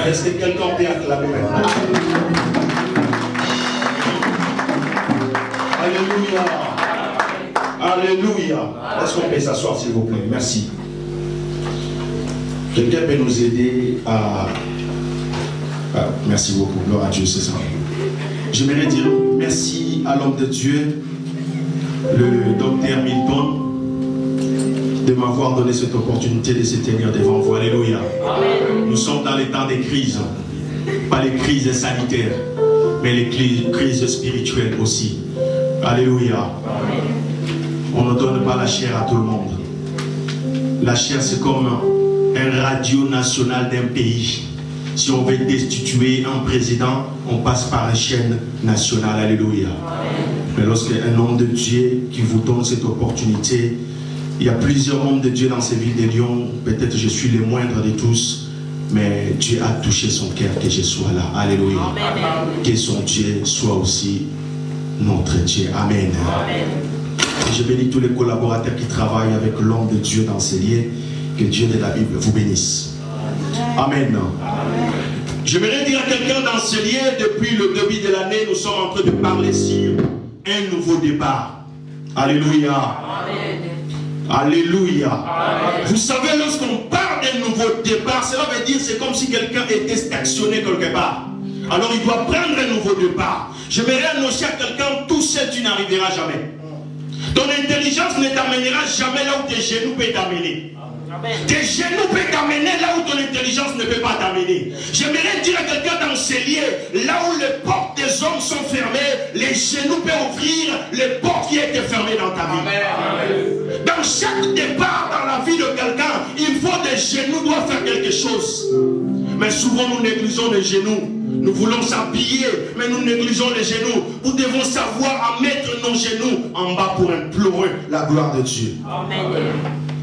Est-ce que quelqu'un peut acclamer maintenant? Alléluia. Alléluia. Est-ce qu'on peut s'asseoir s'il vous plaît? Merci. Quelqu'un peut nous aider à... merci beaucoup. Gloire à Dieu, c'est ça. J'aimerais dire merci à l'homme de Dieu, le docteur Milton, de m'avoir donné cette opportunité de se tenir devant vous. Alléluia. Amen. Nous sommes dans les temps des crises. Pas les crises sanitaires, mais les crises spirituelles aussi. Alléluia. Amen. On ne donne pas la chair à tout le monde. La chair, c'est comme un radio national d'un pays. Si on veut destituer un président, on passe par une chaîne nationale. Alléluia. Amen. Mais lorsqu'un homme de Dieu qui vous donne cette opportunité, il y a plusieurs hommes de Dieu dans ces villes de Lyon. Peut-être je suis le moindre de tous, mais Dieu a touché son cœur que je sois là. Alléluia. Amen. Que son Dieu soit aussi notre Dieu. Amen. Amen. Je bénis tous les collaborateurs qui travaillent avec l'homme de Dieu dans ces lieux. Que Dieu de la Bible vous bénisse. Amen. Amen. J'aimerais dire à quelqu'un dans ce lieu, depuis le début de l'année, nous sommes en train de parler sur un nouveau départ. Alléluia. Amen. Alléluia. Amen. Vous savez, lorsqu'on parle d'un nouveau départ, cela veut dire c'est comme si quelqu'un était stationné quelque part. Alors il doit prendre un nouveau départ. J'aimerais annoncer à quelqu'un, tout seul tu n'arriveras jamais. Ton intelligence ne t'amènera jamais là où tes genoux peuvent t'amener. Tes genoux peuvent t'amener là où ton intelligence ne peut pas t'amener. J'aimerais dire à quelqu'un dans ces lieux, là où les portes des hommes sont fermées, les genoux peuvent ouvrir les portes qui étaient fermées dans ta vie. Amen. Dans chaque départ dans la vie de quelqu'un, il faut des genoux doivent faire quelque chose. Mais souvent nous négligeons les genoux. Nous voulons s'habiller, mais nous négligeons les genoux. Nous devons savoir à mettre nos genoux en bas pour implorer la gloire de Dieu. Amen.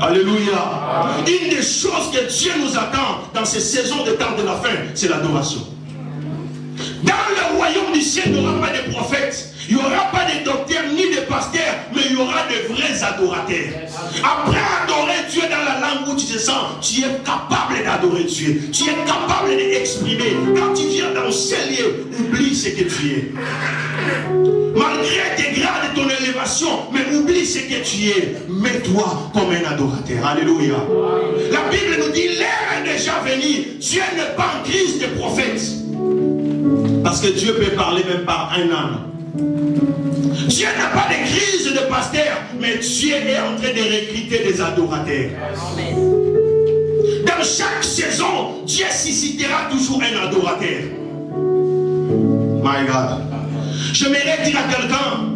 Alléluia. Amen. Une des choses que Dieu nous attend dans ces saisons de temps de la fin, c'est l'adoration. Dans le royaume du ciel, il n'y aura pas de prophètes. Il n'y aura pas de docteurs ni de pasteurs, mais il y aura de vrais adorateurs. Après adorer Dieu dans la langue où tu te sens, tu es capable d'adorer Dieu. Tu es capable d'exprimer. Quand tu viens dans ce lieu, oublie ce que tu es. Malgré tes grades et ton élévation, mais oublie ce que tu es, mets-toi comme un adorateur. Alléluia. La Bible nous dit, l'ère est déjà venue. Dieu n'est pas en crise des prophètes. Parce que Dieu peut parler même par un âne. Dieu n'a pas de crise de pasteur, mais Dieu est en train de recruter des adorateurs. Amen. Dans chaque saison, Dieu suscitera toujours un adorateur. My God. J'aimerais dire à quelqu'un,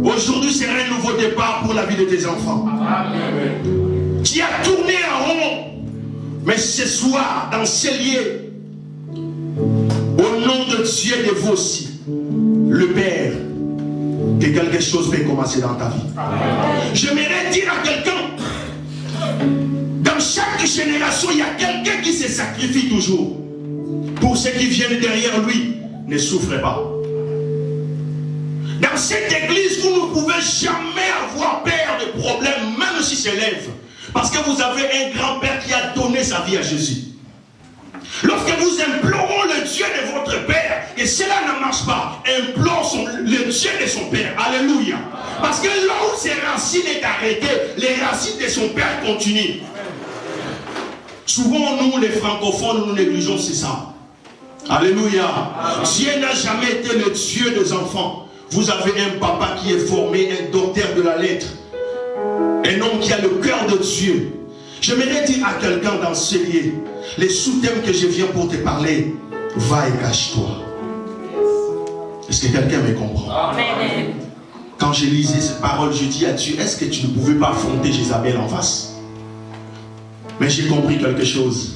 aujourd'hui sera un nouveau départ pour la vie de tes enfants. Amen. Qui a tourné en rond, mais ce soir, dans ces lieux, au nom de Dieu de vous aussi, le Père, que quelque chose peut commencer dans ta vie. J'aimerais dire à quelqu'un, dans chaque génération, il y a quelqu'un qui se sacrifie toujours. Pour ceux qui viennent derrière lui, ne souffrez pas. Dans cette église, vous ne pouvez jamais avoir peur de problèmes, même si c'est lève. Parce que vous avez un grand-père qui a donné sa vie à Jésus. Lorsque vous implorez le Dieu de votre Père, et cela ne marche pas, implore le Dieu de son Père. Alléluia. Parce que là où ses racines sont arrêtées, les racines de son Père continuent. Souvent, nous, les francophones, nous négligeons, c'est ça. Alléluia. Dieu n'a jamais été le Dieu des enfants. Vous avez un papa qui est formé, un docteur de la lettre. Un homme qui a le cœur de Dieu. J'aimerais dire à quelqu'un dans ce lieu, les sous-thèmes que je viens pour te parler, va et cache-toi. Est-ce que quelqu'un me comprend? Amen. Quand je lisais ces paroles, je dis à Dieu, est-ce que tu ne pouvais pas affronter Jézabel en face? Mais j'ai compris quelque chose.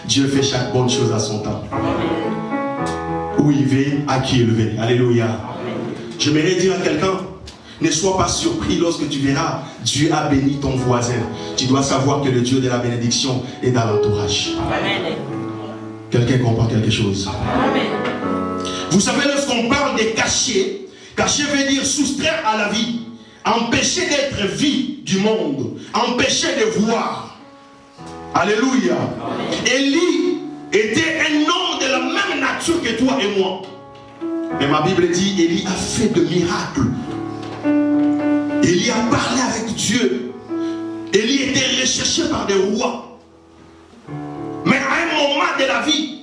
Dieu fait chaque bonne chose à son temps. Où il veut, à qui il veut. Alléluia. J'aimerais dire à quelqu'un, ne sois pas surpris lorsque tu verras Dieu a béni ton voisin. Tu dois savoir que le Dieu de la bénédiction est dans l'entourage. Quelqu'un comprend quelque chose? Amen. Vous savez, lorsqu'on parle de cacher, cacher veut dire soustraire à la vie, empêcher d'être vie du monde, empêcher de voir. Alléluia. Élie était un homme de la même nature que toi et moi. Mais ma Bible dit, Élie a fait de miracles. Élie a parlé avec Dieu. Élie était recherché par des rois. Mais à un moment de la vie,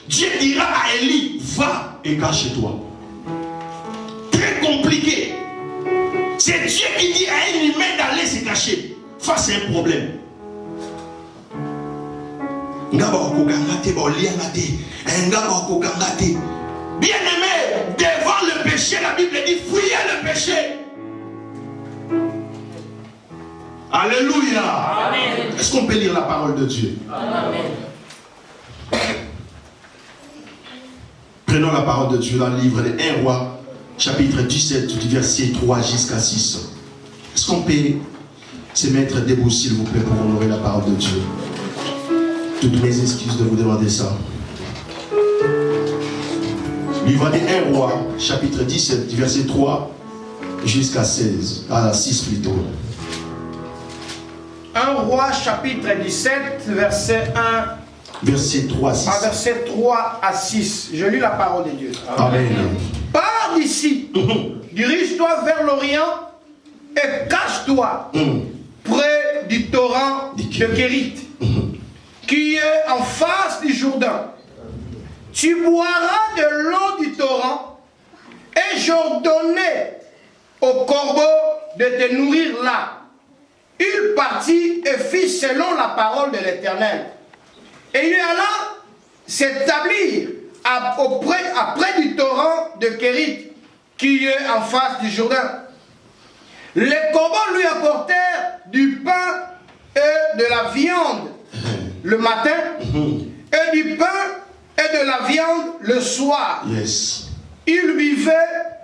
Dieu dira à Élie, va et cache-toi. Très compliqué. C'est Dieu qui dit à un humain d'aller se cacher face à un problème. Bien aimé, devant le péché, la Bible dit, fuyez le péché. Alléluia. Amen. Est-ce qu'on peut lire la parole de Dieu? Amen. Prenons la parole de Dieu dans le livre de 1 Roi, chapitre 17, du verset 3 jusqu'à 6. Est-ce qu'on peut se mettre debout, s'il vous plaît, pour honorer la parole de Dieu? Toutes mes excuses de vous demander ça. Livre de 1 Roi, chapitre 17, du verset 3 jusqu'à 16, à 6 plutôt. 1 Roi, chapitre 17, verset 1. Verset 3 à 6. Verset 3 à 6. Je lis la parole de Dieu. Amen. Pars d'ici, dirige-toi vers l'Orient et cache-toi près du torrent de Kérit, qui est en face du Jourdain. Tu boiras de l'eau du torrent, et j'ordonnai au corbeau de te nourrir là. Il partit et fit selon la parole de l'Éternel. Et il alla s'établir près du torrent de Kérit, qui est en face du Jourdain. Les corbeaux lui apportèrent du pain et de la viande le matin, et du pain et de la viande le soir. Yes. Il buvait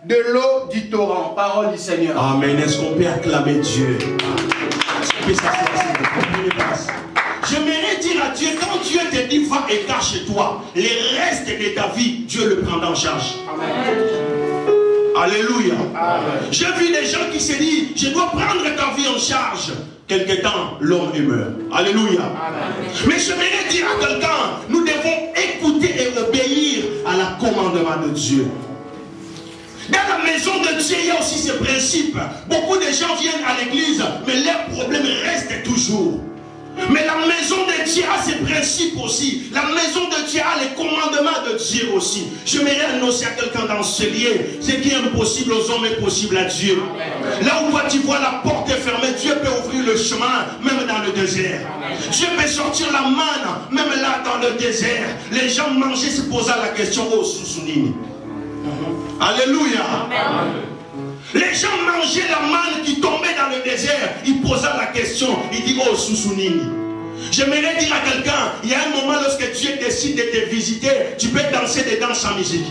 de l'eau du torrent. Parole du Seigneur. Amen. Est-ce qu'on peut acclamer Dieu? Est-ce qu'on peut s'asseoir? J'aimerais dire à Dieu, quand Dieu te dit va et cache-toi, les restes de ta vie, Dieu le prendra en charge. Amen. Alléluia. Amen. J'ai vu des gens qui se disent, je dois prendre ta vie en charge. Quelque temps, l'homme meurt. Alléluia. Amen. Mais j'aimerais dire à quelqu'un, nous devons écouter et obéir à la commandement de Dieu. Dans la maison de Dieu, il y a aussi ce principe. Beaucoup de gens viennent à l'église, mais leurs problèmes restent toujours. Mais la maison de Dieu a ses principes aussi. La maison de Dieu a les commandements de Dieu aussi. J'aimerais annoncer à quelqu'un dans ce lieu, ce qui est impossible aux hommes est possible à Dieu. Là où toi tu vois la porte est fermée, Dieu peut ouvrir le chemin, même dans le désert. Dieu peut sortir la manne, même là dans le désert. Les gens mangeaient se posaient la question, oh Sousounini. Alléluia. Les gens mangeaient la manne qui tombait dans le désert. Ils posaient la question. Ils disent, oh Sousounini. J'aimerais dire à quelqu'un, il y a un moment lorsque Dieu décide de te visiter, tu peux danser des danses sans musique.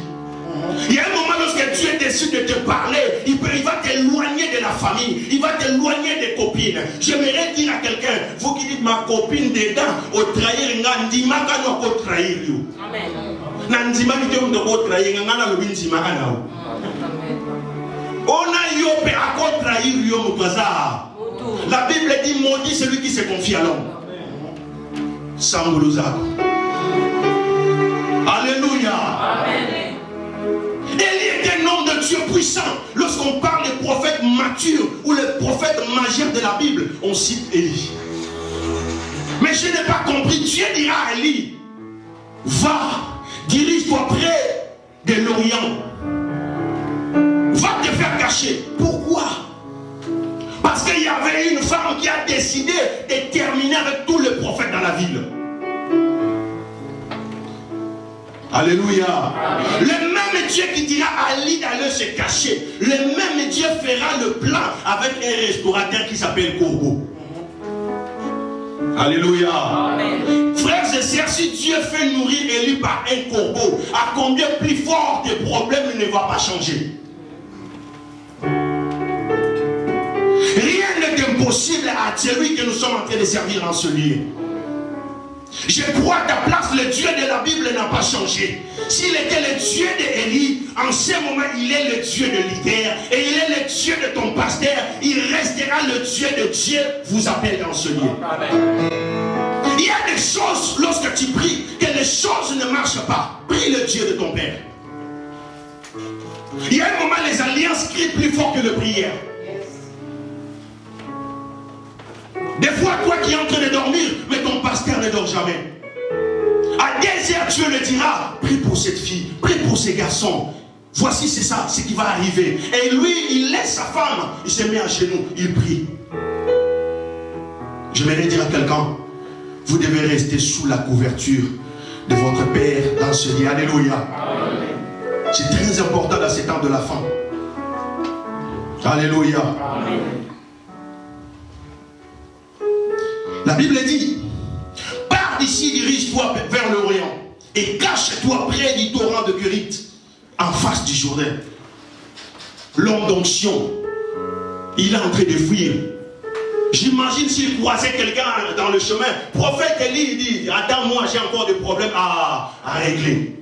Il y a un moment lorsque Dieu décide de te parler, il va t'éloigner de la famille, il va t'éloigner des copines. J'aimerais dire à quelqu'un, vous qui dites ma copine dedans, au trahir, n'andimaka no ko trahir you. Amen. N'andimaka no ko trahir, n'ana lo binzimaka nao. On a yopé à quoi trahir yo mutwaza. La Bible dit maudit celui qui se confie à l'homme. Samboulozako. Alléluia. Amen. Élie était un homme de Dieu puissant. Lorsqu'on parle des prophètes matures ou les prophètes majeurs de la Bible, on cite Élie. Mais je n'ai pas compris. Dieu dira à Élie, va, dirige-toi près de l'Orient. Va te faire cacher. Pourquoi? Parce qu'il y avait une femme qui a décidé de terminer avec tous les prophètes dans la ville. Alléluia. Amen. Le même Dieu qui dira à Ali d'aller se cacher, le même Dieu fera le plan avec un restaurateur qui s'appelle Corbeau. Alléluia. Amen. Frères et sœurs, si Dieu fait nourrir Élie par un corbeau, à combien plus fort tes problèmes ne va pas changer? Rien n'est impossible à celui que nous sommes en train de servir en ce lieu. Je crois que ta place, le Dieu de la Bible n'a pas changé. S'il était le Dieu d'Élie, en ce moment, il est le Dieu de l'Iter et il est le Dieu de ton pasteur. Il restera le Dieu de Dieu, vous appelle dans ce lieu. Amen. Il y a des choses, lorsque tu pries, que les choses ne marchent pas. Prie le Dieu de ton Père. Il y a un moment, les alliances crient plus fort que les prières. Des fois, toi qui es en train de dormir, mais ton pasteur ne dort jamais. À 10 heures, Dieu le dira, prie pour cette fille, prie pour ces garçons. Voici, c'est ça, ce qui va arriver. Et lui, il laisse sa femme, il se met à genoux, il prie. Je vais dire à quelqu'un, vous devez rester sous la couverture de votre Père dans ce lieu. Alléluia. C'est très important dans ces temps de la fin. Alléluia. Amen. La Bible dit, pars d'ici, dirige-toi vers l'Orient et cache-toi près du torrent de Kérit, en face du Jourdain. L'homme d'onction, il est en train de fuir. J'imagine s'il croisait quelqu'un dans le chemin, prophète Élie, il dit, attends-moi, j'ai encore des problèmes à régler.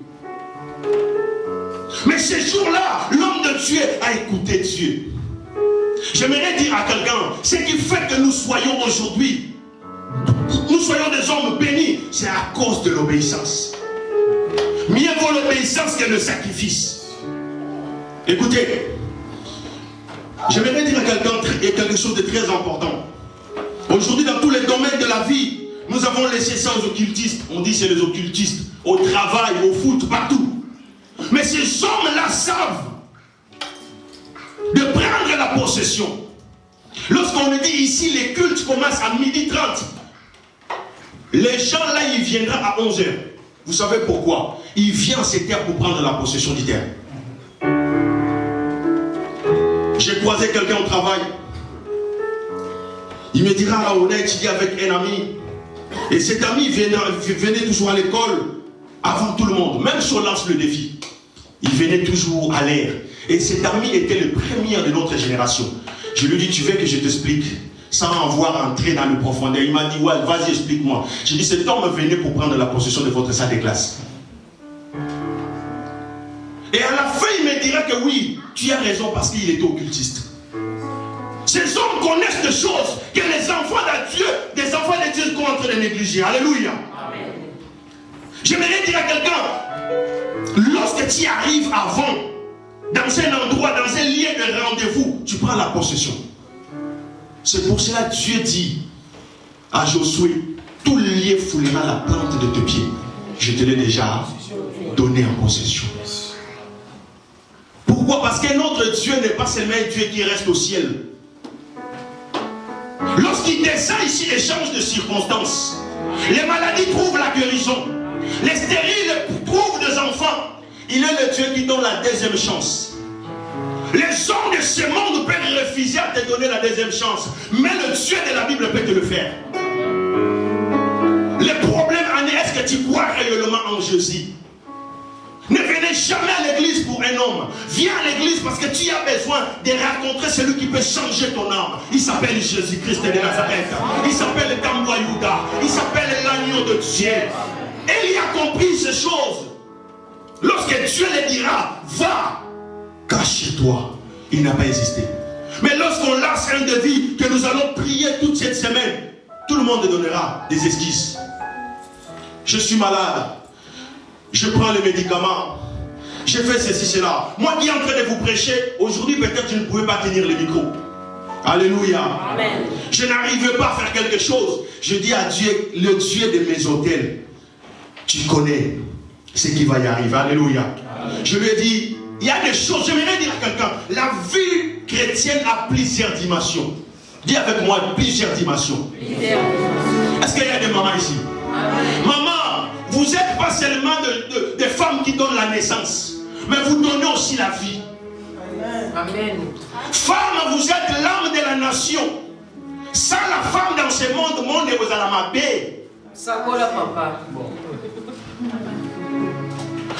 Mais ce jour-là, l'homme de Dieu a écouté Dieu. J'aimerais dire à quelqu'un, ce qui fait que nous soyons aujourd'hui, nous soyons des hommes bénis, c'est à cause de l'obéissance. Mieux vaut l'obéissance que le sacrifice. Écoutez, j'aimerais dire à quelqu'un quelque chose de très important. Aujourd'hui, dans tous les domaines de la vie, nous avons laissé ça aux occultistes. On dit c'est les occultistes, au travail, au foot, partout. Mais ces hommes-là savent de prendre la possession. Lorsqu'on nous dit ici, les cultes commencent à 12h30. Les gens là, ils viendront à 11h. Vous savez pourquoi? Ils viennent à cette terre pour prendre la possession du terre. J'ai croisé quelqu'un au travail. Il me dira, là, on a étudié avec un ami. Et cet ami venait toujours à l'école avant tout le monde. Même si on lance le défi, il venait toujours à l'air. Et cet ami était le premier de notre génération. Je lui ai dit, tu veux que je t'explique? Sans avoir entré dans le profondeur. Il m'a dit, ouais, vas-y, explique-moi. J'ai dit, cet homme venait pour prendre la possession de votre salle de classe. Et à la fin, il me dira que oui, tu as raison parce qu'il était occultiste. Ces hommes connaissent des choses que les enfants de Dieu, des enfants de Dieu sont en train de négliger. Alléluia. Amen. J'aimerais dire à quelqu'un, lorsque tu arrives avant dans un endroit, dans un lieu de rendez-vous, tu prends la possession. C'est pour cela que Dieu dit à Josué, tout lieu foulera la plante de tes pieds. Je te l'ai déjà donné en possession. Pourquoi? Parce que notre Dieu n'est pas seulement un Dieu qui reste au ciel. Lorsqu'il descend ici et change de circonstances, les maladies trouvent la guérison. Les stériles trouvent des enfants. Il est le Dieu qui donne la deuxième chance. Les hommes de ce monde peuvent refuser à te donner la deuxième chance. Mais le Dieu de la Bible peut te le faire. Le problème en est, est-ce que tu crois réellement en Jésus? Ne venez jamais à l'église pour un homme. Viens à l'église parce que tu as besoin de rencontrer celui qui peut changer ton âme. Il s'appelle Jésus-Christ de Nazareth. Il s'appelle Kamboa Yuda. Il s'appelle l'agneau de Dieu. Et il a compris ces choses. Lorsque Dieu le dira, va, cache-toi, il n'a pas hésité. Mais lorsqu'on lance un devis, que nous allons prier toute cette semaine, tout le monde donnera des esquisses. Je suis malade. Je prends les médicaments. Je fais ceci, cela. Moi qui est en train de vous prêcher, aujourd'hui peut-être je ne pouvais pas tenir le micro. Alléluia. Amen. Je n'arrivais pas à faire quelque chose. Je dis à Dieu, le Dieu de mes hôtels, tu connais ce qui va y arriver. Alléluia. Amen. Je lui ai dit, il y a des choses, j'aimerais dire à quelqu'un, la vie chrétienne a plusieurs dimensions. Dis avec moi, plusieurs dimensions. Est-ce qu'il y a des mamans ici? Amen. Maman, vous n'êtes pas seulement des femmes qui donnent la naissance, mais vous donnez aussi la vie. Amen. Femme, vous êtes l'âme de la nation. Sans la femme dans ce monde, le monde vous allez m'appeler. Ça colle, papa.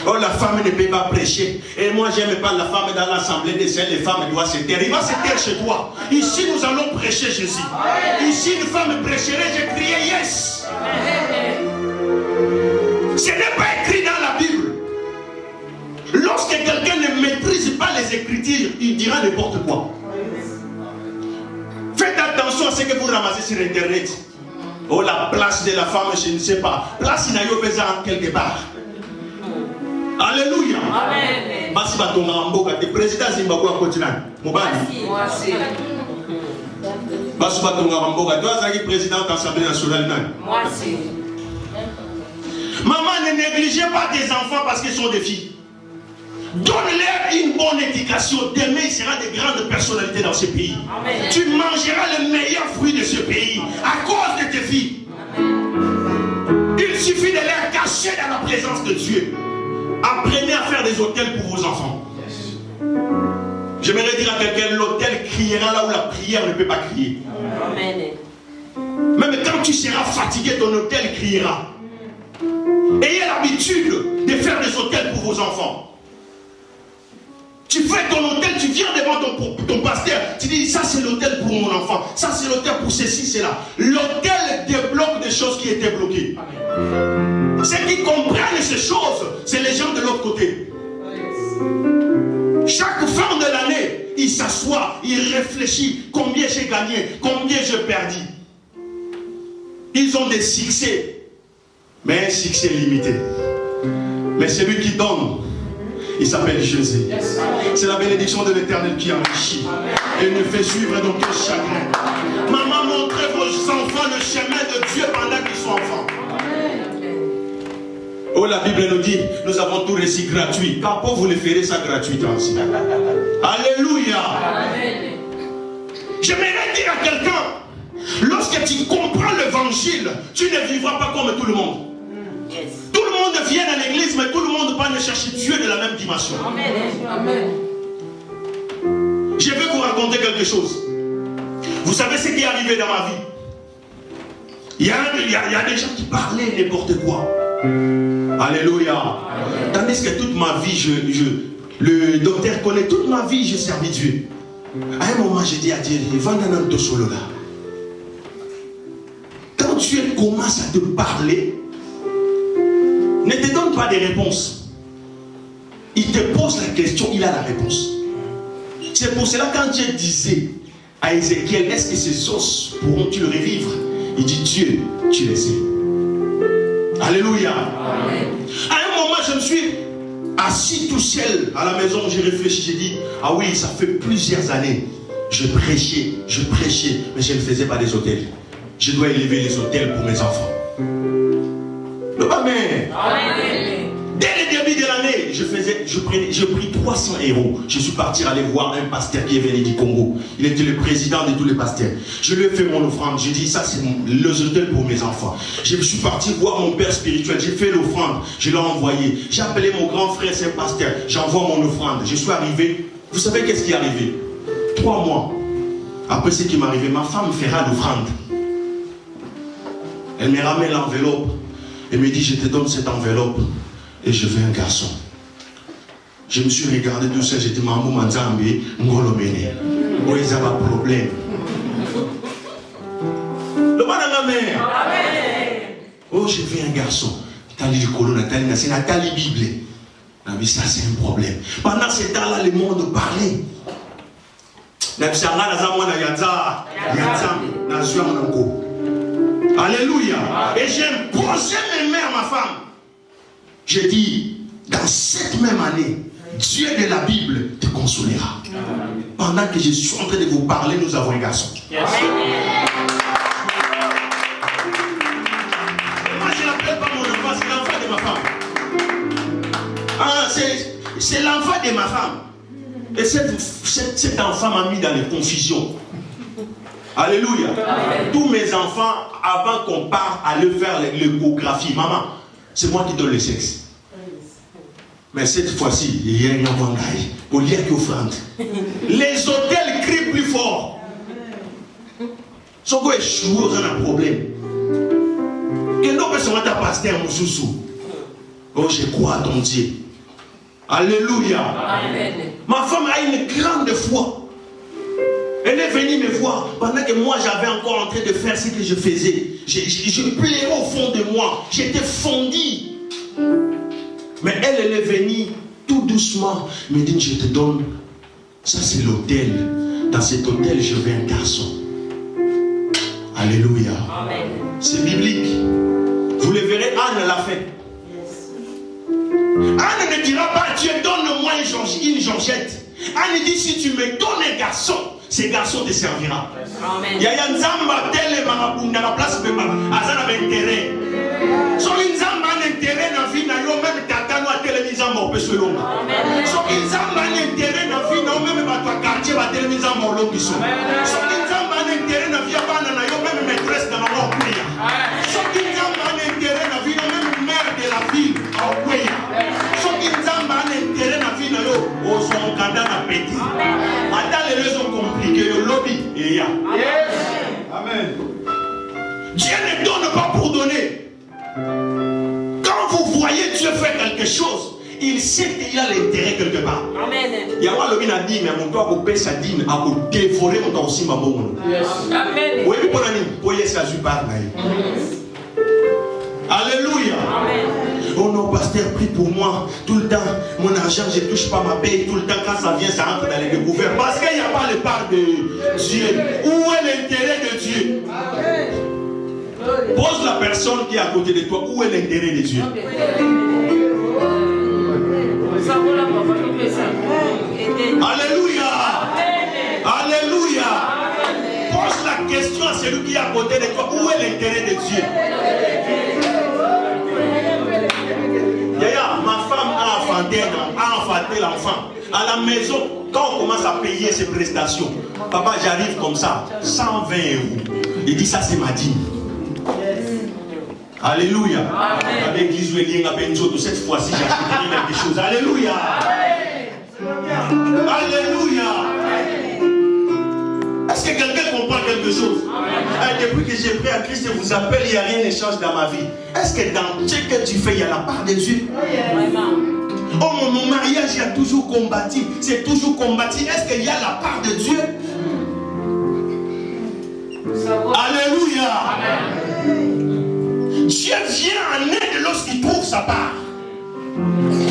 Oh, la femme ne peut pas prêcher. Et moi, je n'aime pas la femme dans l'assemblée des saints. Les femmes doivent se taire. Il va se taire chez toi. Ici, nous allons prêcher Jésus. Ici, une femme prêcherait, j'ai crié yes. Ce n'est pas écrit dans la Bible. Lorsque quelqu'un ne maîtrise pas les Écritures, il dira n'importe quoi. Faites attention à ce que vous ramassez sur Internet. Oh, la place de la femme, je ne sais pas. Place inayo pesant quelque part. Alléluia. Amen. Basi batonga mboka te président Zimbabwe continent. Mobali. Moi Basi batonga mboka toi zaki président de l'Assemblée nationale nan. Moi aussi. Maman, ne négligez pas tes enfants parce qu'ils sont des filles. Donne-leur une bonne éducation. Demain, il sera des grandes personnalités dans ce pays. Amen. Tu mangeras le meilleur fruit de ce pays à cause de tes filles. Amen. Il suffit de les cacher dans la présence de Dieu. Apprenez à faire des hôtels pour vos enfants. J'aimerais dire à quelqu'un, l'hôtel criera là où la prière ne peut pas crier. Amen. Même quand tu seras fatigué, ton hôtel criera. Ayez l'habitude de faire des hôtels pour vos enfants. Tu fais ton hôtel, tu viens devant ton pasteur, tu dis ça c'est l'hôtel pour mon enfant, ça c'est l'hôtel pour ceci, cela. L'hôtel débloque des choses qui étaient bloquées. Ceux qui comprennent ces choses, c'est les gens de l'autre côté. Chaque fin de l'année, il s'assoit, il réfléchit, combien j'ai gagné, combien j'ai perdu. Ils ont des succès, mais un succès limité. Mais celui qui donne, il s'appelle Jésus. C'est la bénédiction de l'Éternel qui enrichit et ne fait suivre d'aucun chagrin. Maman, montrez vos enfants le chemin de Dieu pendant qu'ils sont enfants. Oh, la Bible nous dit, nous avons tout récit gratuit. Quand vous le ferez ça gratuitement aussi. Alléluia. Amen. J'aimerais dire à quelqu'un, lorsque tu comprends l'évangile, tu ne vivras pas comme tout le monde. Tout le monde vient à l'église, mais tout le monde va ne chercher Dieu de la même dimension. Amen. Amen. Je vais vous raconter quelque chose. Vous savez ce qui est arrivé dans ma vie? Il y a des gens qui parlaient n'importe quoi. Alléluia. Amen. Tandis que toute ma vie, le docteur connaît, toute ma vie, je servis Dieu. À un moment, j'ai dit à Dieu, quand Dieu commence à te parler, ne te donne pas des réponses. Il te pose la question, il a la réponse. C'est pour cela quand Dieu disait à Ézéchiel, est-ce que ces os pourront-ils revivre? Il dit, Dieu, tu le sais. Alléluia. Amen. À un moment, je me suis Assis tout seul à la maison, j'ai réfléchi, j'ai dit, ah oui, ça fait plusieurs années. Je prêchais, mais je ne faisais pas des hôtels. Je dois élever les hôtels pour mes enfants. Amen. Amen. Dès le début de l'année, j'ai pris 300 euros. Je suis parti aller voir un pasteur qui est venu du Congo. Il était le président de tous les pasteurs. Je lui ai fait mon offrande. J'ai dit, ça c'est les hôtels pour mes enfants. Je suis parti voir mon père spirituel. J'ai fait l'offrande. Je l'ai envoyé. J'ai appelé mon grand frère, c'est un pasteur. J'envoie mon offrande. Je suis arrivé. Vous savez qu'est-ce qui est arrivé? 3 mois après ce qui m'est arrivé, ma femme fera l'offrande. Elle me ramène l'enveloppe. Elle me dit, je te donne cette enveloppe et je veux un garçon. Je me suis regardé tout ça, j'ai dit, Mamou Manzambi, Ngolomene. Oh, ils avaient un problème. Le bon amen. Oh, je veux un garçon. Nathalie du Colo, c'est Nathalie Bible. Mais ça, c'est un problème. Pendant ce temps-là, le monde parlait. Alléluia. Et j'ai imposé mes mains à ma femme. J'ai dit, dans cette même année, Dieu de la Bible te consolera. Pendant que je suis en train de vous parler, nous avons un garçon. Moi, je n'appelle pas mon enfant, c'est l'enfant de ma femme. Ah, c'est l'enfant de ma femme. Et cet enfant m'a mis dans les confusions. Alléluia. Amen. Tous mes enfants, avant qu'on parte aller faire l'échographie, maman, c'est moi qui donne le sexe. Mais cette fois-ci, il y a un mangaï. Pour lire qu'offrande. Les hôtels crient plus fort. Son est chou, on a un problème. Que nous personnes à pasteur Moussoussou. Oh, je crois à ton Dieu. Alléluia. Amen. Ma femme a une grande foi. Elle est venue me voir pendant que moi j'avais encore en train de faire ce que je faisais. Je pleurais au fond de moi. J'étais fondi. Mais elle est venue tout doucement. Me dit, je te donne. Ça c'est l'hôtel. Dans cet hôtel, je veux un garçon. Alléluia. Amen. C'est biblique. Vous le verrez, Anne l'a fait. Anne ne dira pas, Dieu donne-moi une Georgette. Anne dit, si tu me donnes un garçon, ce garçon te servira. Il y a un zamba tel marabunda la place de Azana d'intérêt. So in zamba d'intérêt na vie na yo même tata no télévision mo peselonga. So in zamba d'intérêt na vie na même ba toi quartier ba télévision mo lobiso. So in zamba d'intérêt na vie bana na yo même maîtresse na mo kuya. So in zamba d'intérêt na vie na même mère de la ville au kuya. So in zamba d'intérêt na vie na yo o son kanda na petit. Attends les raisons compliquées le lobby et ya. Amen. Dieu ne donne pas pour donner. Quand vous voyez Dieu faire quelque chose, il sait qu'il a l'intérêt quelque part. Amen. Il y a un lobby n'a dit mais mon doigt vous paie sa dîme à vous dévorer mon temps aussi ma bonne. Amen. Oui mais pour la nuit, pour y ça super Alléluia. Amen. Oh non, pasteur, prie pour moi. Tout le temps, mon argent, je ne touche pas ma paye. Tout le temps, quand ça vient, ça entre dans les découvertes. Parce qu'il n'y a pas le part de Dieu. Où est l'intérêt de Dieu? Pose la personne qui est à côté de toi. Où est l'intérêt de Dieu? Alléluia. Alléluia. Pose la question à celui qui est à côté de toi. Où est l'intérêt de Dieu? D'ailleurs, ma femme a enfanté l'enfant. À la maison, quand on commence à payer ses prestations, papa, j'arrive comme ça, 120 euros. Il dit, ça c'est ma dîme. Alléluia. Avec l'église où il y a un cette fois-ci, j'ai acheté quelque chose. Alléluia. Alléluia. Est-ce que quelqu'un comprend quelque chose? Depuis que j'ai pris à Christ et vous appelle, il n'y a rien de change dans ma vie. Est-ce que dans ce que tu fais, il y a la part de Dieu? Oh, mon mariage, il a toujours combattu. C'est toujours combattu. Est-ce qu'il y a la part de Dieu? Alléluia. Dieu vient en aide lorsqu'il trouve sa part.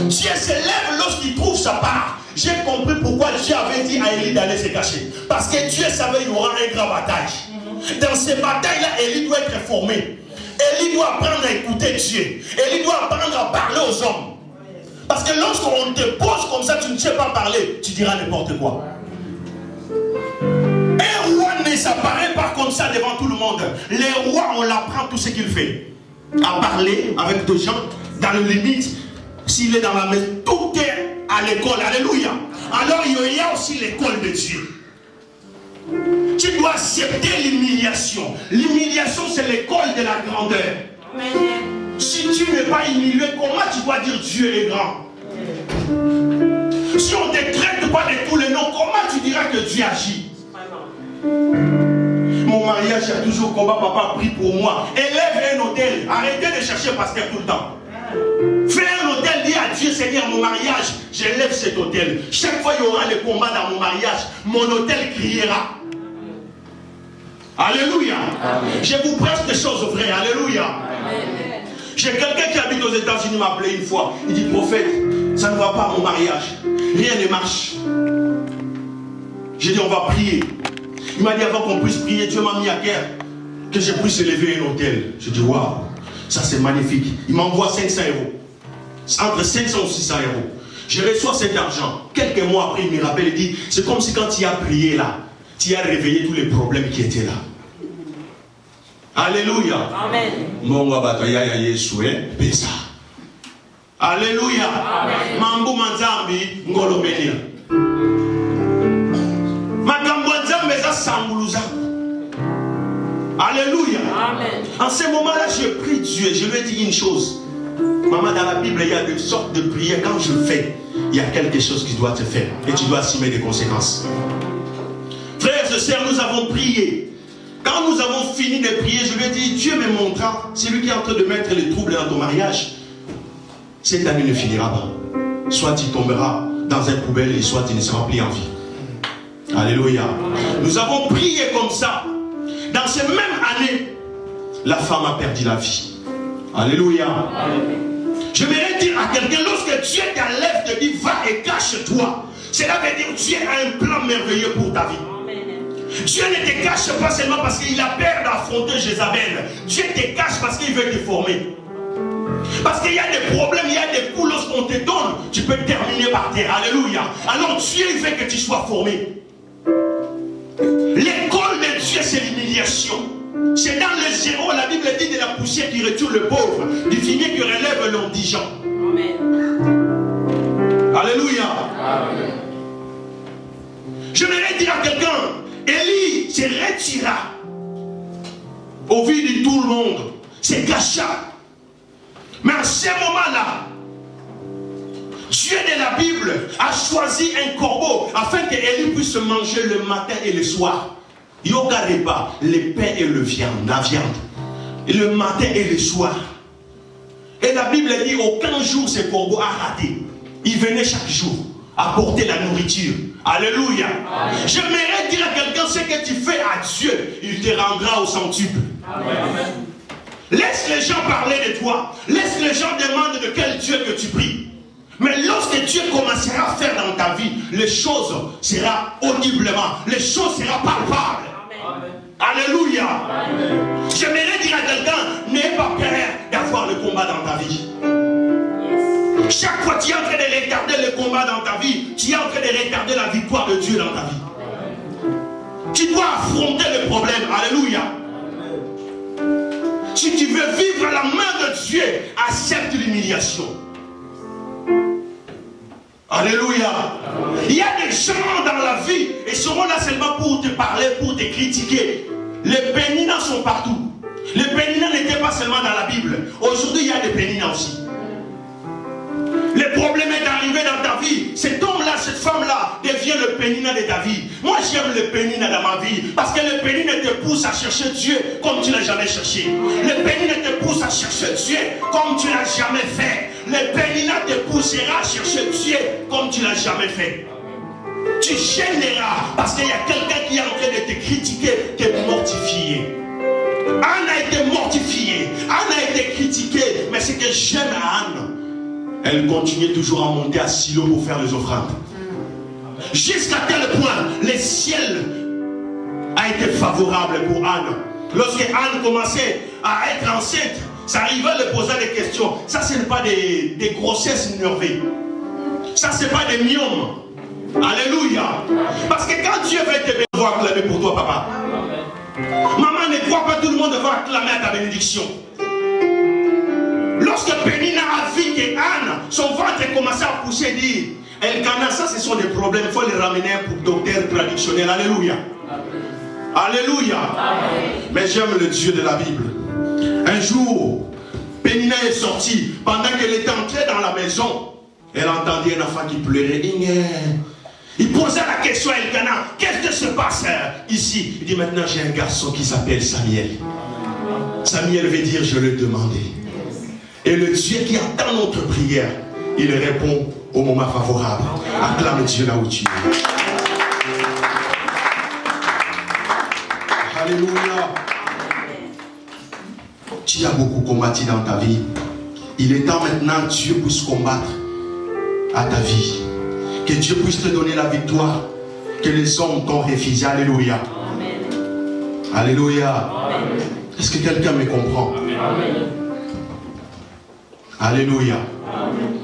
Dieu s'élève lorsqu'il trouve sa part. J'ai compris pourquoi Dieu avait dit à Élie d'aller se cacher. Parce que Dieu savait qu'il y aura une grande bataille. Dans ces batailles-là, Élie doit être formé. Élie doit apprendre à écouter Dieu. Élie doit apprendre à parler aux hommes. Parce que lorsqu'on te pose comme ça, tu ne sais pas parler, tu diras n'importe quoi. Un roi ne s'apparaît pas comme ça devant tout le monde. Les rois, on l'apprend tout ce qu'il fait. À parler avec des gens, dans le limite, s'il est dans la maison, tout est à l'école. Alléluia. Alors il y a aussi l'école de Dieu. Tu dois accepter l'humiliation. L'humiliation, c'est l'école de la grandeur. Amen. Si tu n'es pas humilié, comment tu dois dire Dieu est grand? Si on ne te traite pas de tous les noms, comment tu diras que Dieu agit? Mon mariage a toujours combat, papa prie pour moi. Élève un hôtel. Arrêtez de chercher pasteur tout le temps. Fais un hôtel, dis à Dieu, Seigneur, mon mariage, j'élève cet hôtel. Chaque fois il y aura des combats dans mon mariage, mon hôtel criera. Alléluia. Amen. Je vous prêche des choses vraies. Alléluia. J'ai quelqu'un qui habite aux États-Unis, m'a appelé une fois. Il dit, prophète, ça ne va pas mon mariage. Rien ne marche. J'ai dit, on va prier. Il m'a dit, avant qu'on puisse prier, Dieu m'a mis à cœur que je puisse élever un hôtel. J'ai dit, waouh, ça c'est magnifique. Il m'envoie 500 €. Entre 500 ou 600 €. Je reçois cet argent. Quelques mois après, il me rappelle et dit, c'est comme si quand tu as prié là, tu as réveillé tous les problèmes qui étaient là. Alléluia. Amen. Alléluia. Mambo manzambi ngolomenia. Makambo nzambe za sambuluza. Alléluia. Amen. En ce moment-là, j'ai prié Dieu et je lui ai dit une chose. Maman, dans la Bible, il y a des sortes de prières. Quand je fais, il y a quelque chose qui doit te faire et tu dois assumer des conséquences. Frères et sœurs, nous avons prié. Quand nous avons fini de prier, je lui ai dit, Dieu me montra, c'est lui qui est en train de mettre les troubles dans ton mariage. Cette année ne finira pas. Soit tu tomberas dans un poubelle et soit tu ne seras plus en vie. Alléluia. Nous avons prié comme ça. Dans cette même année, la femme a perdu la vie. Alléluia. Je voudrais dire à quelqu'un, lorsque Dieu t'enlève, te dit, va et cache-toi. Cela veut dire que Dieu a un plan merveilleux pour ta vie. Dieu ne te cache pas seulement parce qu'il a peur d'affronter Jézabel. Dieu te cache parce qu'il veut te former. Parce qu'il y a des problèmes, il y a des coups, lorsqu'on te donne, tu peux terminer par terre. Alléluia. Alors Dieu veut que tu sois formé. L'école de Dieu, c'est l'humiliation. C'est dans le zéro, la Bible dit de la poussière qui retire le pauvre, du fumier qui relève l'indigent. Amen. Alléluia. Amen. Je voudrais dire à quelqu'un, Élie se retira au vu de tout le monde, se cacha. Mais à ce moment-là, Dieu de la Bible a choisi un corbeau afin qu'Élie puisse manger le matin et le soir. Yoga repas, le pain et la viande. Et le matin et le soir. Et la Bible dit aucun jour ce corbeau a raté. Il venait chaque jour apporter la nourriture. Alléluia. Amen. J'aimerais dire à quelqu'un, ce que tu fais à Dieu, il te rendra au centuple. Amen. Laisse les gens parler de toi. Laisse les gens demander de quel Dieu que tu pries. Mais lorsque Dieu commencera à faire dans ta vie, les choses seront audiblement, les choses seront palpables. Amen. Alléluia. Amen. J'aimerais dire à quelqu'un, n'aie pas peur d'avoir le combat dans ta vie. Chaque fois que tu es en train de regarder le combat dans ta vie, tu es en train de regarder la victoire de Dieu dans ta vie. Tu dois affronter le problème. Alléluia. Si tu veux vivre à la main de Dieu, accepte l'humiliation. Alléluia. Il y a des gens dans la vie et seront là seulement pour te parler, pour te critiquer. Les péninats sont partout. Les péninats n'étaient pas seulement dans la Bible. Aujourd'hui, il y a des péninats aussi. Le problème est arrivé dans ta vie. Cet homme-là, cette femme-là devient le pénina de ta vie. Moi, j'aime le pénina dans ma vie. Parce que le pénina te pousse à chercher Dieu comme tu ne l'as jamais cherché. Le pénina te pousse à chercher Dieu comme tu ne l'as jamais fait. Le pénina te poussera à chercher Dieu comme tu ne l'as jamais fait. Tu gêneras parce qu'il y a quelqu'un qui est en train de te critiquer, te mortifier. Anne a été mortifiée. Anne a été critiquée. Mais ce que j'aime à Anne, elle continuait toujours à monter à Silo pour faire les offrandes. Jusqu'à tel point, le ciel a été favorable pour Anne. Lorsque Anne commençait à être enceinte, Ça arrivait à lui poser des questions. Ça, ce n'est pas des grossesses nerveuses. Ça, ce n'est pas des myomes. Alléluia. Parce que quand Dieu veut te bénir, il va acclamer pour toi, papa. Maman, ne crois pas tout le monde va acclamer à ta bénédiction. Lorsque Pénina a vu que Anne, son ventre commençait à pousser, dit Elkana, ça ce sont des problèmes, il faut les ramener pour docteur traditionnel. Alléluia. Alléluia. Mais j'aime le Dieu de la Bible. Un jour, Pénina est sortie. Pendant qu'elle était entrée dans la maison, elle entendit un enfant qui pleurait. Il posait la question à Elkana, qu'est-ce qui se passe ici? Il dit, maintenant j'ai un garçon qui s'appelle Samuel. Samuel veut dire, je l'ai demandé. Et le Dieu qui attend notre prière, il répond au moment favorable. Acclame Dieu là où tu es. Alléluia. Tu as beaucoup combattu dans ta vie. Il est temps maintenant que Dieu puisse combattre à ta vie. Que Dieu puisse te donner la victoire que les hommes t'ont refusé. Alléluia. Amen. Alléluia. Est-ce que quelqu'un me comprend? Amen. Alléluia.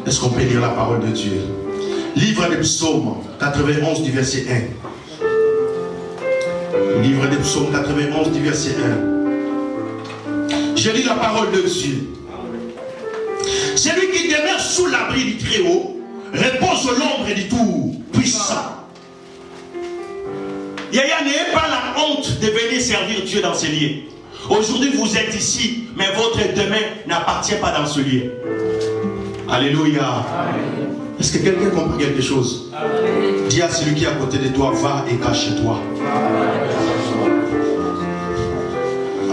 Est-ce qu'on peut lire la parole de Dieu? Livre des psaumes 91 du verset 1. Livre des psaumes 91 du verset 1. Je lis la parole de Dieu. Celui qui demeure sous l'abri du Très-Haut repose à l'ombre du Tout-Puissant. Yaya, n'ayez pas la honte de venir servir Dieu dans ce lieu. Aujourd'hui, vous êtes ici, mais votre demain n'appartient pas dans ce lieu. Alléluia. Est-ce que quelqu'un comprend quelque chose? Amen. Dis à celui qui est à côté de toi, va et cache-toi.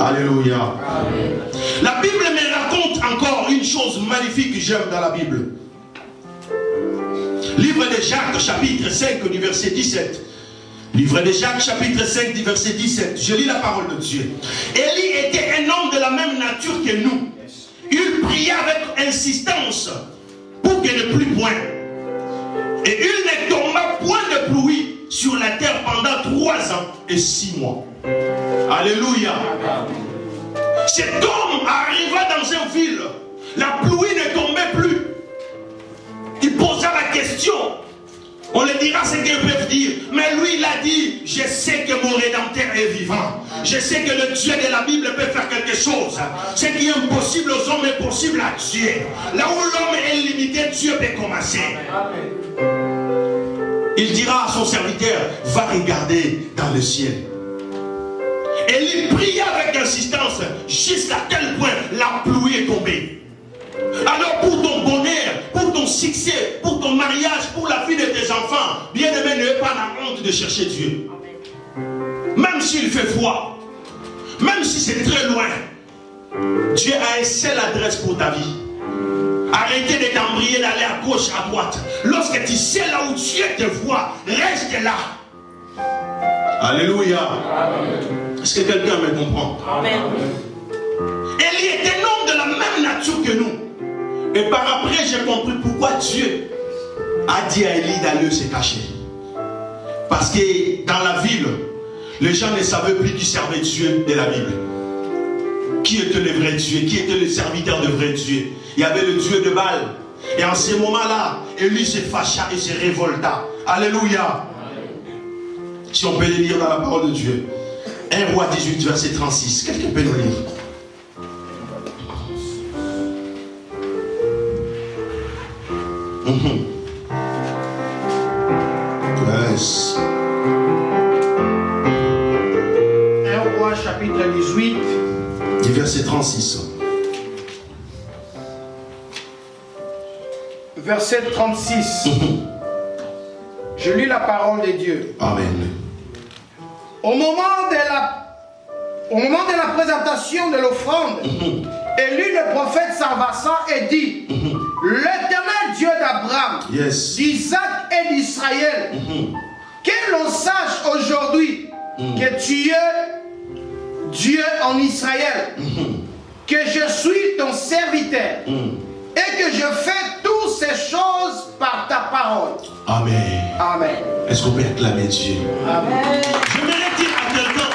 Alléluia. Amen. La Bible me raconte encore une chose magnifique que j'aime dans la Bible. Livre de Jacques, chapitre 5, du verset 17. Livre de Jacques, chapitre 5, du verset 17. Je lis la parole de Dieu. Élie était un homme de la même nature que nous. Il pria avec insistance pour qu'il ne plût point. Et il ne tomba point de pluie sur la terre pendant 3 ans et 6 mois. Alléluia. Cet homme arriva dans une ville. La pluie ne tombait plus. Il posa la question. On lui dira ce qu'ils peuvent dire. Mais lui, il a dit, je sais que mon Rédempteur est vivant. Je sais que le Dieu de la Bible peut faire quelque chose. Ce qui est impossible aux hommes est possible à Dieu. Là où l'homme est limité, Dieu peut commencer. Il dira à son serviteur, va regarder dans le ciel. Et il pria avec insistance jusqu'à quel point la pluie est tombée. Alors pour ton bonheur, pour ton succès, pour ton mariage, pour la vie de tes enfants, bien-aimé, n'ayez pas la honte de chercher Dieu. Même s'il fait froid, même si c'est très loin, Dieu a une seule adresse pour ta vie. Arrêtez de t'embrayer d'aller à gauche, à droite. Lorsque tu sais là où Dieu te voit, reste là. Alléluia. Est-ce que quelqu'un me comprend? Amen. Élie est un homme de la même nature que nous. Et par après, j'ai compris pourquoi Dieu a dit à Élie d'aller se cacher. Parce que dans la ville, les gens ne savaient plus qui servait Dieu de la Bible. Qui était le vrai Dieu? Qui était le serviteur de vrai Dieu? Il y avait le Dieu de Baal. Et en ce moment-là, Élie se fâcha et se révolta. Alléluia. Si on peut le lire dans la parole de Dieu. 1 Roi 18, verset 36. Quelqu'un peut le lire? Yes. 1 Roi chapitre 18. Du verset 36. Verset 36. Je lis la parole de Dieu. Amen. Au moment de la présentation de l'offrande, Élie le prophète s'avança et dit, l'Éternel Dieu d'Abraham, d'Isaac et d'Israël, que l'on sache aujourd'hui que tu es Dieu en Israël, que je suis ton serviteur et que je fais toutes ces choses par ta parole. Amen. Amen. Est-ce qu'on peut acclamer Dieu? Amen. Je voudrais dire à quelqu'un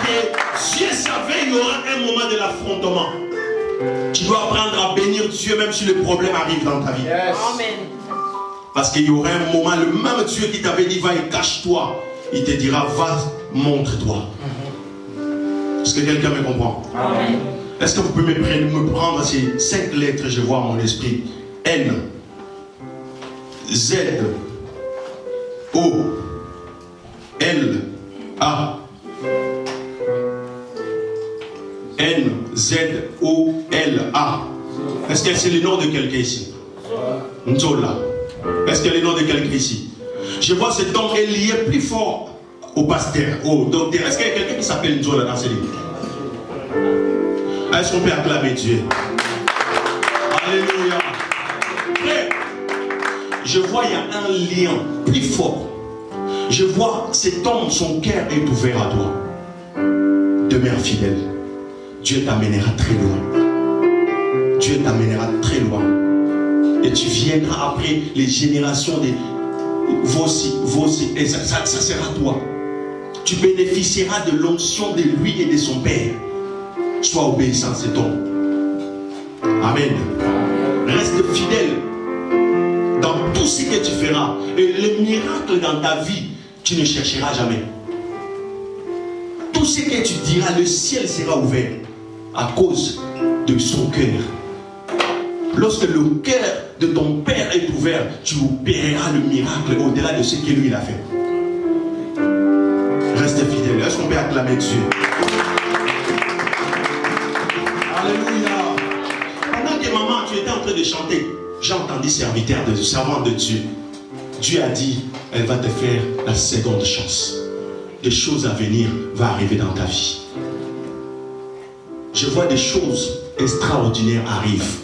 que Dieu savait qu'il y aura un moment de l'affrontement. Tu dois apprendre à bénir Dieu même si le problème arrive dans ta vie. Yes. Amen. Parce qu'il y aura un moment, le même Dieu qui t'avait dit va et cache-toi, il te dira va, montre-toi. Est-ce que quelqu'un me comprend? Amen. Est-ce que vous pouvez me prendre ces 5 lettres, je vois mon esprit? N, Z, O, L, A. N, Z, O, L, A. Est-ce que c'est le nom de quelqu'un ici? Nzola. Est-ce que c'est le nom de quelqu'un ici? Je vois cet homme est lié plus fort au pasteur, au docteur. Est-ce qu'il y a quelqu'un qui s'appelle Nzola dans ce livre? Est-ce qu'on peut acclamer Dieu? Alléluia. Frère, je vois il y a un lien plus fort. Je vois cet homme, son cœur est ouvert à toi. Demeure fidèle. Dieu t'amènera très loin. Dieu t'amènera très loin. Et tu viendras après les générations des voici, et ça sera toi. Tu bénéficieras de l'onction de lui et de son Père. Sois obéissant à cet homme. Amen. Reste fidèle dans tout ce que tu feras. Et les miracles dans ta vie, tu ne chercheras jamais. Tout ce que tu diras, le ciel sera ouvert à cause de son cœur. Lorsque le cœur de ton Père est ouvert, tu opéreras le miracle au-delà de ce que lui il a fait. Reste fidèle. Est-ce qu'on peut acclamer Dieu? Alléluia. Pendant que maman, tu étais en train de chanter, j'ai entendu servant de Dieu. Dieu a dit, elle va te faire la seconde chance. Des choses à venir vont arriver dans ta vie. Je vois des choses extraordinaires arrivent.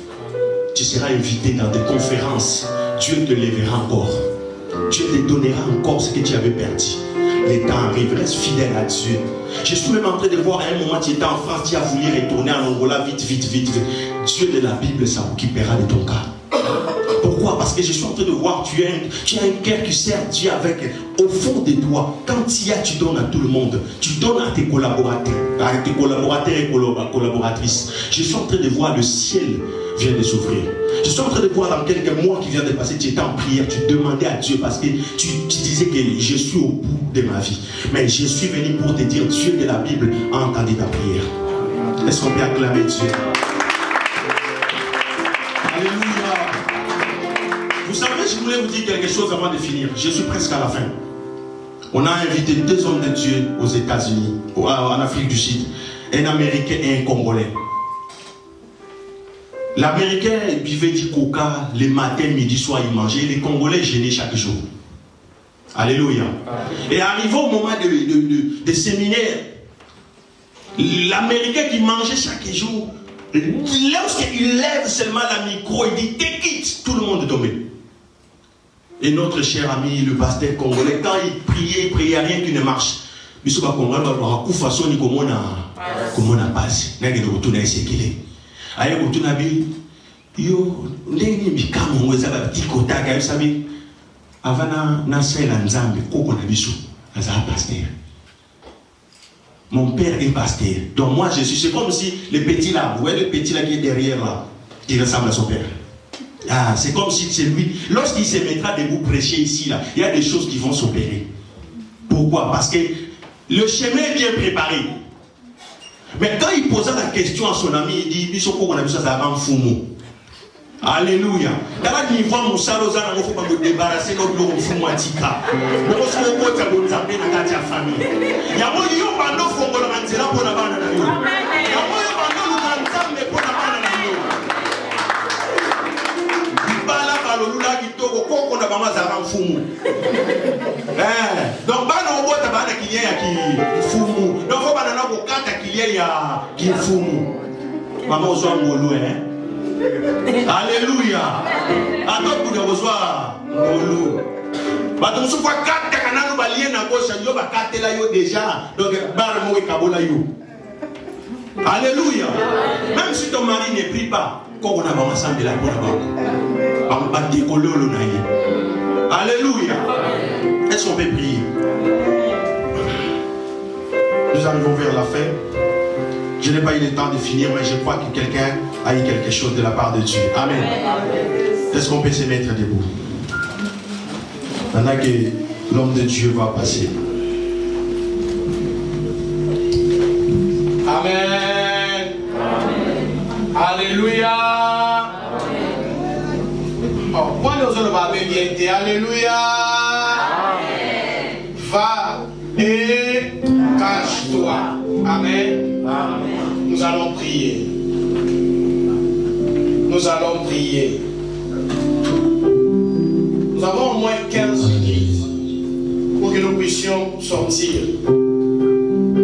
Tu seras invité dans des conférences. Dieu te lèvera encore. Dieu te donnera encore ce que tu avais perdu. Les temps arrivent, reste fidèle à Dieu. Je suis même en train de voir à un moment, tu étais en France, tu as voulu retourner en Angola vite. Dieu de la Bible s'occupera de ton cas. Pourquoi? Parce que je suis en train de voir, tu as un cœur qui sert Dieu avec, au fond de toi, quand tu y as, tu donnes à tout le monde. Tu donnes à tes collaborateurs et collaboratrices. Je suis en train de voir le ciel vient de s'ouvrir. Je suis en train de voir dans quelques mois qui viennent de passer, tu étais en prière, tu demandais à Dieu parce que tu disais que je suis au bout de ma vie. Mais je suis venu pour te dire, Dieu de la Bible a entendu ta prière. Est-ce qu'on peut acclamer Dieu? Alléluia. Vous savez, je voulais vous dire quelque chose avant de finir. Je suis presque à la fin. On a invité 2 hommes de Dieu aux États-Unis, en Afrique du Sud, un Américain et un Congolais. L'Américain buvait du coca les matins, midi, soir, il mangeait. Les Congolais jeûnaient chaque jour. Alléluia. Et arrivé au moment de séminaire, l'Américain qui mangeait chaque jour, lorsqu'il lève seulement la micro, il dit take it, tout le monde est tombé. Et notre cher ami, le pasteur congolais, quand il priait, il priait, rien qui ne marche. Il dit comment on a passé. Aye kutuna bi yo ndenge mikamo ngweza ba tikota ka yosabi avana na sela nzambe koko na biso aza pasteur. Mon père est pasteur. Donc moi je suis, c'est comme si le petit là, vous voyez le petit là qui est derrière là, qui ressemble à son père. Ah, c'est comme si c'est lui. Lorsqu'il se mettra debout prêcher ici là, il y a des choses qui vont s'opérer. Pourquoi? Parce que le chemin est bien préparé. Mais quand il posa la question à son ami, il dit Bisoko on a vu ça avant Fumu. Alléluia. Dans la niveau Moussaloza, il faut pas me débarrasser de l'eau Fumu Atika. Mais on se rend compte que vous avez dans ta famille. Il y a moi qui ont pas d'eau pour la manzela pour la bande de l'eau. Il y a moi qui ont pas d'eau pour la bande de l'eau. Bala balolula qui togo koko na bama za Fumu. Donc bana obota bana kinyea ki Fumu. Donc faut bana na bokata ya kifumu. Mama ozwa ngolu Alléluia. Ato kuda ozwa ngolu. Bato musufa kata kananu balie na gauche yo bakatela yo déjà. Donc bar mo ikabola yo. Alléluia. Même si ton mari ne prie pas, quand on a maman samedi la bonne bam bati kololo na ye. Alléluia. Est-ce qu'on peut prier? Nous arrivons vers la fin. Je n'ai pas eu le temps de finir, mais je crois que quelqu'un a eu quelque chose de la part de Dieu. Amen. Est-ce qu'on peut se mettre debout? Maintenant que l'homme de Dieu va passer. Amen. Alléluia. Oh, moi nous allons pas bien. Alléluia. Va et cache-toi. Amen. Nous allons prier. Nous allons prier. Nous avons au moins 15 minutes pour que nous puissions sortir.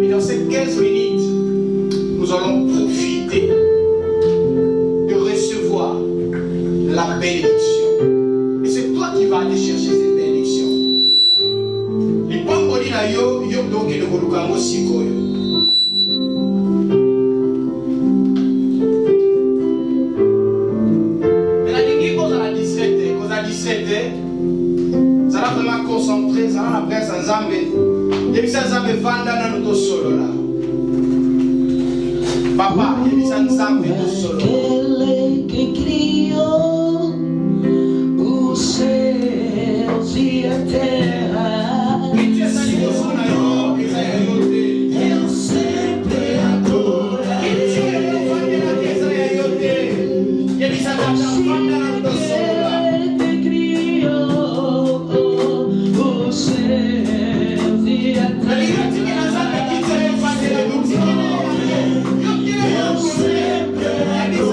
Et dans ces 15 minutes, nous allons profiter de recevoir la bénédiction. Et c'est toi qui vas aller chercher cette bénédiction. Les pamboli na yo donc le kolukango sikoyo. Mais la ligne cause à 17h, ça va vraiment concentrer, ça va la presse en Zambé. Et puis ça Zambé vanda dans notre solo là. Papa, et puis ça Zambé dans solo. Aquele que criou os céus e a terra. Eu sempre adoro. Aquele que criou os céus e a terra. Eu sempre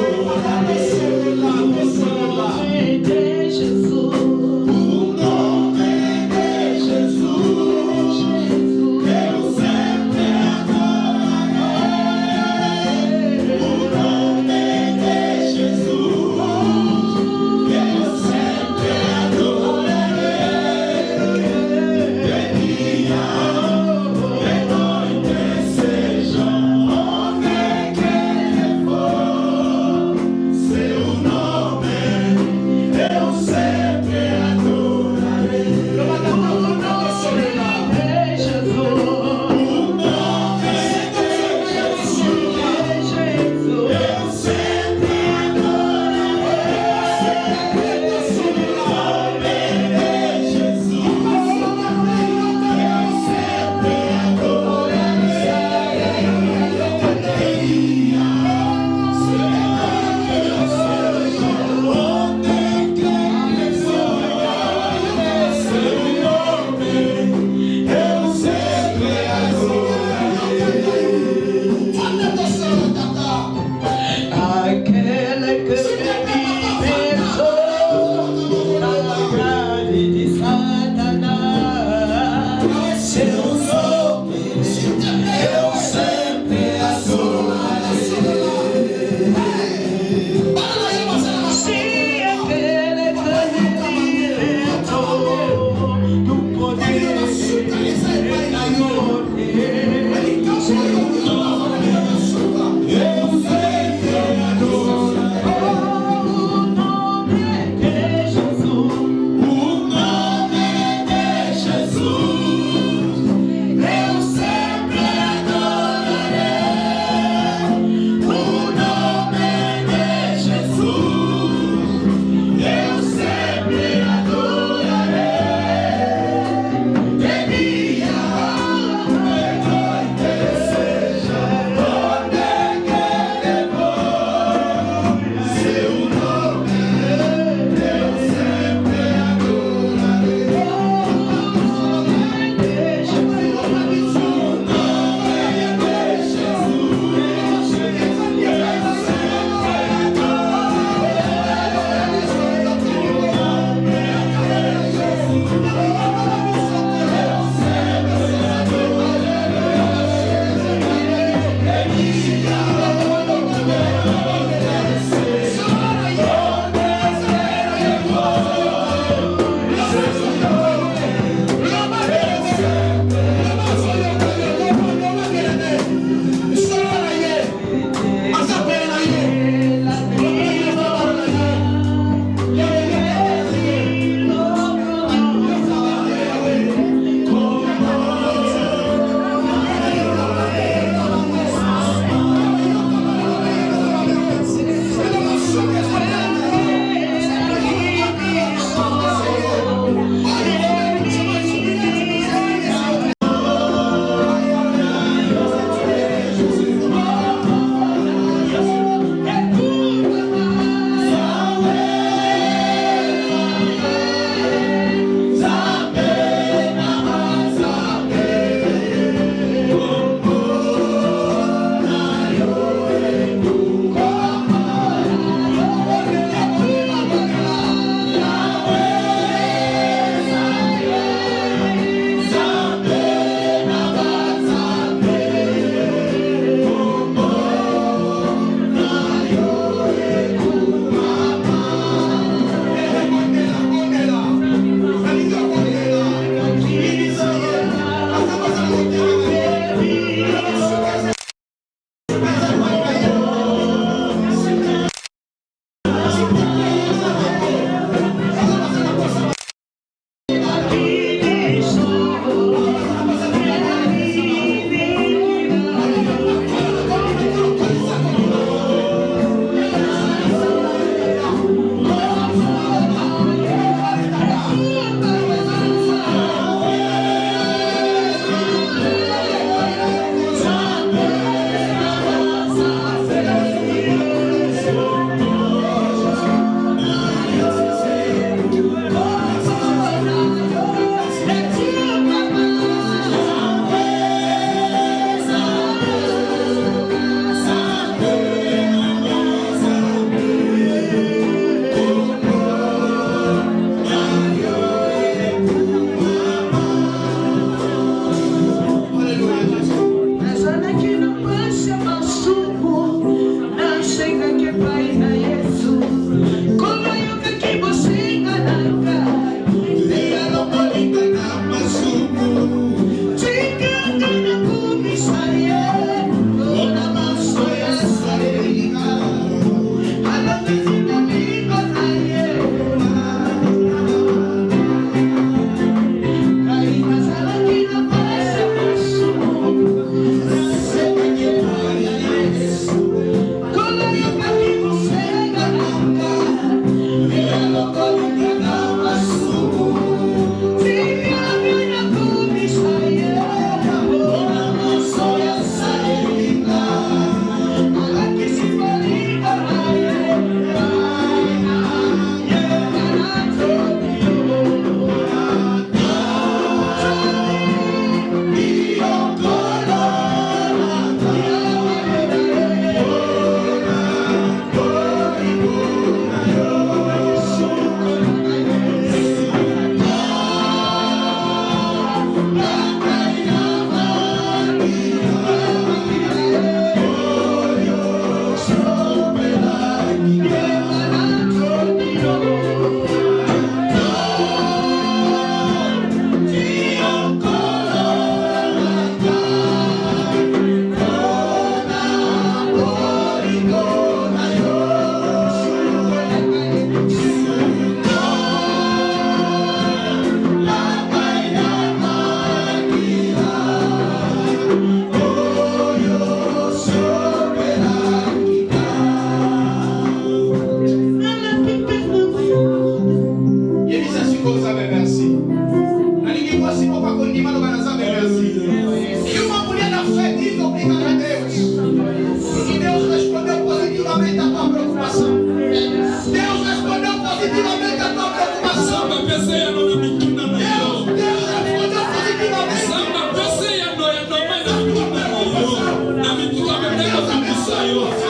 Alléluia.